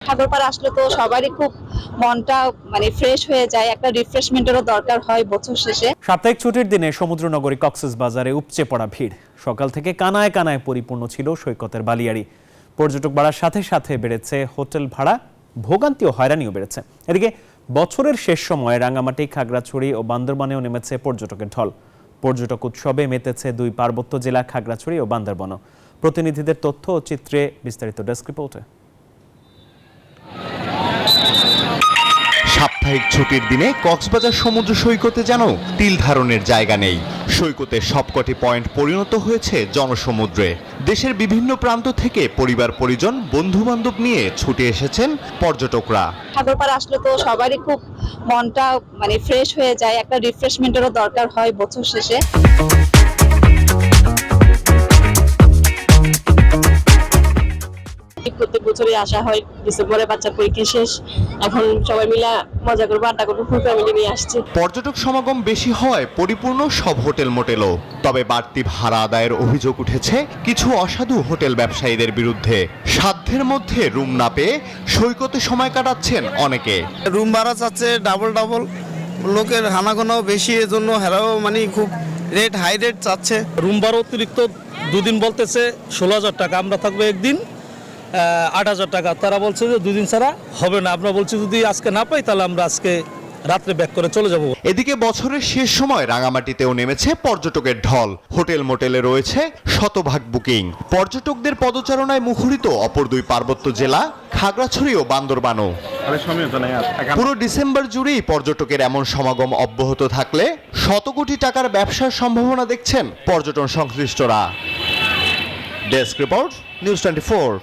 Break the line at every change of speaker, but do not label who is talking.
সাগরপাড়ে আসলে তো সবারই খুব মনটা ফ্রেশ হয়ে যায়, একটা রিফ্রেশমেন্টেরও দরকার হয় বছর শেষে।
সাপ্তাহিক ছুটির দিনে সমুদ্রনগরী কক্সবাজারে উপচে পড়া ভিড়। সকাল থেকে কানায় কানায় পরিপূর্ণ ছিল সৈকতের বালিয়াড়ি। পর্যটক বাড়ার সাথে সাথে বেড়েছে হোটেল ভাড়া, ভোগান্তি ও হয়রানিও বেড়েছে। এদিকে বছরের শেষ সময়ে রাঙামাটি, খাগড়াছড়ি ও বান্দরবানেও নেমেছে পর্যটকের ঢল। পর্যটক উৎসবে মেতেছে দুই পার্বত্য জেলা খাগড়াছড়ি ও বান্দরবানও। প্রতিনিধিদের তথ্য ও চিত্রে বিস্তারিত ডেস্ক রিপোর্টে।
সাপ্তাহিক ছুটির দিনে কক্সবাজার সমুদ্র সৈকতে যেন তিল ধারণের জায়গা নেই। সৈকতের সবকটি পয়েন্ট পরিণত হয়েছে জনসমুদ্রে। দেশের বিভিন্ন প্রান্ত থেকে পরিবার পরিজন, বন্ধু বান্ধব নিয়ে ছুটে এসেছেন পর্যটকরা।
সাগরপাড়ে আসলে তো সবারই খুব মনটা ফ্রেশ হয়ে যায়, একটা রিফ্রেশমেন্টেরও দরকার হয় বছর শেষে। প্রত্যেক বছরই আসা হয়, ডিসেম্বরে বাচ্চার পরীক্ষা শেষ, এখন সবাই মিলে মজা করবো, আড্ডা করবো, ফুল ফ্যামিলি নিয়ে আসছে।
পর্যটক সমাগম বেশি হয় পরিপূর্ণ সব হোটেল মোটেলও। তবে বাড়তি ভাড়া আদায়ের অভিযোগ উঠেছে কিছু অসাধু হোটেল ব্যবসায়ীদের বিরুদ্ধে। সাধ্যের মধ্যে রুম না পেয়ে সৈকতে সময় কাটাচ্ছেন অনেকে।
রুম ভাড়া চাচ্ছে ডাবল, লোকের হানাগোনাও বেশি, এজন্য হেরাও খুব হাই রেট চাচ্ছে।
রুম ভাড়া অতিরিক্ত দুদিন বলতেছে 16,000 টাকা, আমরা থাকবো একদিন 8,000 টাকা। তারা বলছে যে দুদিন ছাড়া হবে না। আমরা বলছি যদি আজকে না পাই তাহলে আমরা আজকে রাত্রে ব্যাক করে চলে যাব।
এদিকে বছরের শেষ সময় রাঙামাটিতেও নেমেছে পর্যটকের ঢল। হোটেল মোটেলে রয়েছে শতভাগ বুকিং। পর্যটকদের পদচারণায় মুখরিত অপর দুই পার্বত্য জেলা খাগড়াছড়ি ও বান্দরবানও। পুরো ডিসেম্বর জুড়েই পর্যটকের এমন সমাগম অব্যাহত থাকলে শত কোটি টাকার ব্যবসার সম্ভাবনা দেখছেন পর্যটন সংশ্লিষ্টরা। Desk report, news 24।